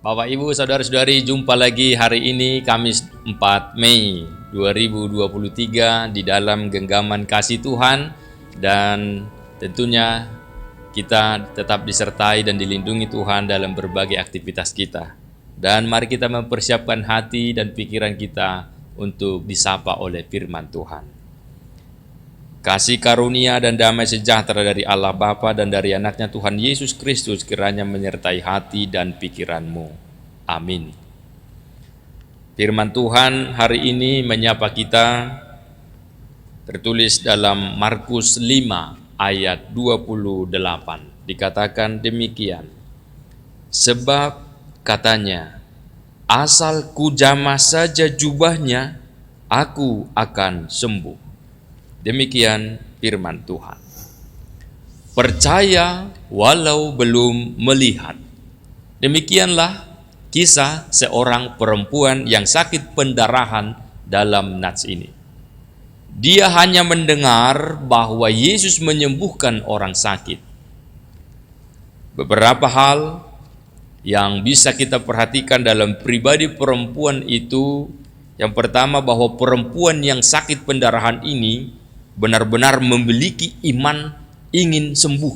Bapak Ibu saudara-saudari, jumpa lagi hari ini Kamis 4 Mei 2023 di dalam genggaman kasih Tuhan, dan tentunya kita tetap disertai dan dilindungi Tuhan dalam berbagai aktivitas kita. Dan mari kita mempersiapkan hati dan pikiran kita untuk disapa oleh firman Tuhan. Kasih karunia dan damai sejahtera dari Allah Bapa dan dari anaknya Tuhan Yesus Kristus kiranya menyertai hati dan pikiranmu. Amin. Firman Tuhan hari ini menyapa kita tertulis dalam Markus 5 ayat 28. Dikatakan demikian. Sebab katanya, asal ku jamah saja jubahnya, aku akan sembuh. Demikian firman Tuhan. Percaya walau belum melihat. Demikianlah kisah seorang perempuan yang sakit pendarahan dalam nats ini. Dia hanya mendengar bahwa Yesus menyembuhkan orang sakit. Beberapa hal yang bisa kita perhatikan dalam pribadi perempuan itu. Yang pertama, bahwa perempuan yang sakit pendarahan ini benar-benar memiliki iman ingin sembuh.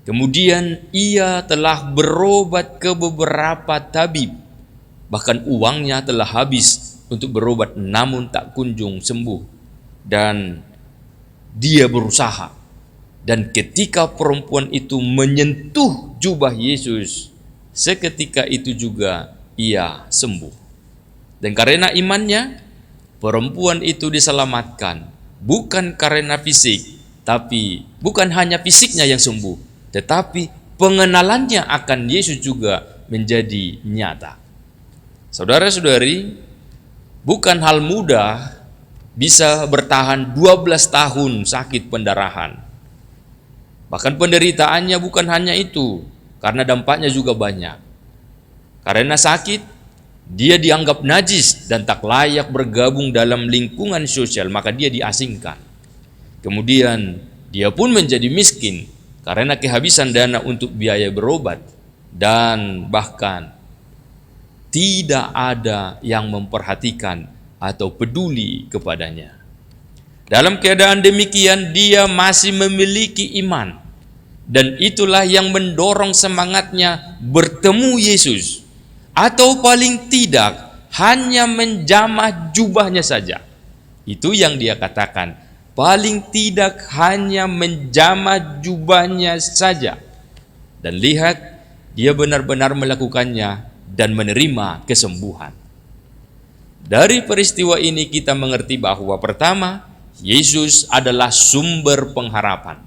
Kemudian ia telah berobat ke beberapa tabib. Bahkan uangnya telah habis untuk berobat, namun tak kunjung sembuh. Dan dia berusaha. Dan ketika perempuan itu menyentuh jubah Yesus, seketika itu juga ia sembuh. Dan karena imannya, perempuan itu diselamatkan. Bukan karena fisik, tapi bukan hanya fisiknya yang sembuh, tetapi pengenalannya akan Yesus juga menjadi nyata. Saudara-saudari, bukan hal mudah bisa bertahan 12 tahun sakit pendarahan. Bahkan penderitaannya bukan hanya itu, karena dampaknya juga banyak. Karena sakit, dia dianggap najis dan tak layak bergabung dalam lingkungan sosial, maka dia diasingkan. Kemudian dia pun menjadi miskin karena kehabisan dana untuk biaya berobat, dan bahkan tidak ada yang memperhatikan atau peduli kepadanya. Dalam keadaan demikian, dia masih memiliki iman, dan itulah yang mendorong semangatnya bertemu Yesus. Atau paling tidak hanya menjamah jubahnya saja. Itu yang dia katakan, paling tidak hanya menjamah jubahnya saja. Dan lihat, dia benar-benar melakukannya dan menerima kesembuhan. Dari peristiwa ini kita mengerti bahwa pertama, Yesus adalah sumber pengharapan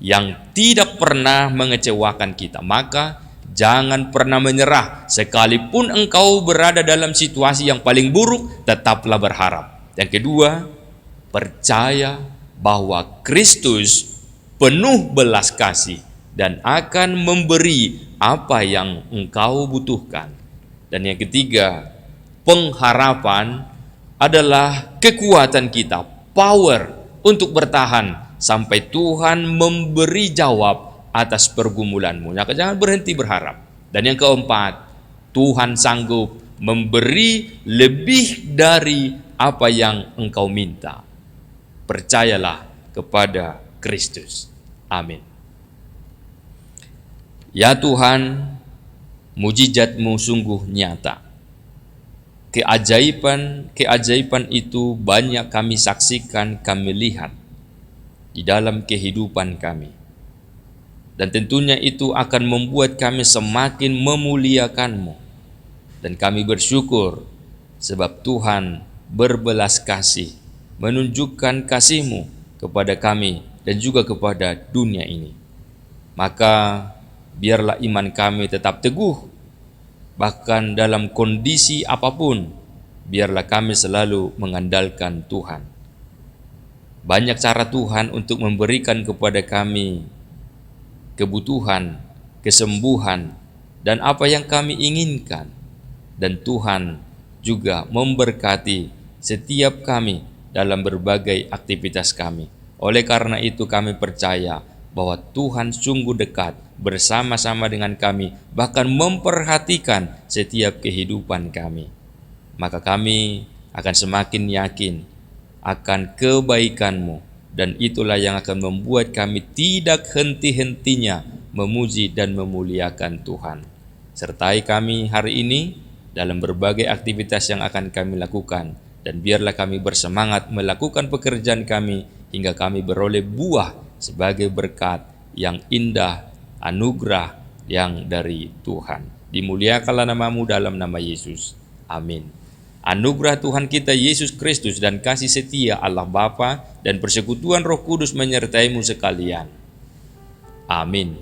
yang tidak pernah mengecewakan kita. Maka jangan pernah menyerah. Sekalipun engkau berada dalam situasi yang paling buruk, tetaplah berharap. Yang kedua, percaya bahwa Kristus penuh belas kasih dan akan memberi apa yang engkau butuhkan. Dan yang ketiga, pengharapan adalah kekuatan kita, power untuk bertahan sampai Tuhan memberi jawab atas pergumulanmu. Maka jangan berhenti berharap. Dan yang keempat, Tuhan sanggup memberi lebih dari apa yang engkau minta. Percayalah kepada Kristus. Amin. Ya Tuhan, mujizat-Mu sungguh nyata. Keajaiban itu banyak kami saksikan, kami lihat di dalam kehidupan kami. Dan tentunya itu akan membuat kami semakin memuliakan-Mu. Dan kami bersyukur sebab Tuhan berbelas kasih, menunjukkan kasih-Mu kepada kami dan juga kepada dunia ini. Maka biarlah iman kami tetap teguh, bahkan dalam kondisi apapun, biarlah kami selalu mengandalkan Tuhan. Banyak cara Tuhan untuk memberikan kepada kami kebutuhan, kesembuhan, dan apa yang kami inginkan. Dan Tuhan juga memberkati setiap kami dalam berbagai aktivitas kami. Oleh karena itu kami percaya bahwa Tuhan sungguh dekat bersama-sama dengan kami, bahkan memperhatikan setiap kehidupan kami. Maka kami akan semakin yakin akan kebaikan-Mu, dan itulah yang akan membuat kami tidak henti-hentinya memuji dan memuliakan Tuhan. Sertai kami hari ini dalam berbagai aktivitas yang akan kami lakukan, dan biarlah kami bersemangat melakukan pekerjaan kami hingga kami beroleh buah sebagai berkat yang indah, anugerah yang dari Tuhan. Dimuliakanlah nama-Mu dalam nama Yesus. Amin. Anugerah Tuhan kita Yesus Kristus dan kasih setia Allah Bapa dan persekutuan Roh Kudus menyertai-mu sekalian. Amin.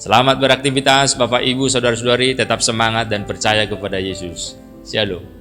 Selamat beraktivitas Bapak Ibu Saudara-saudari, tetap semangat dan percaya kepada Yesus. Shalom.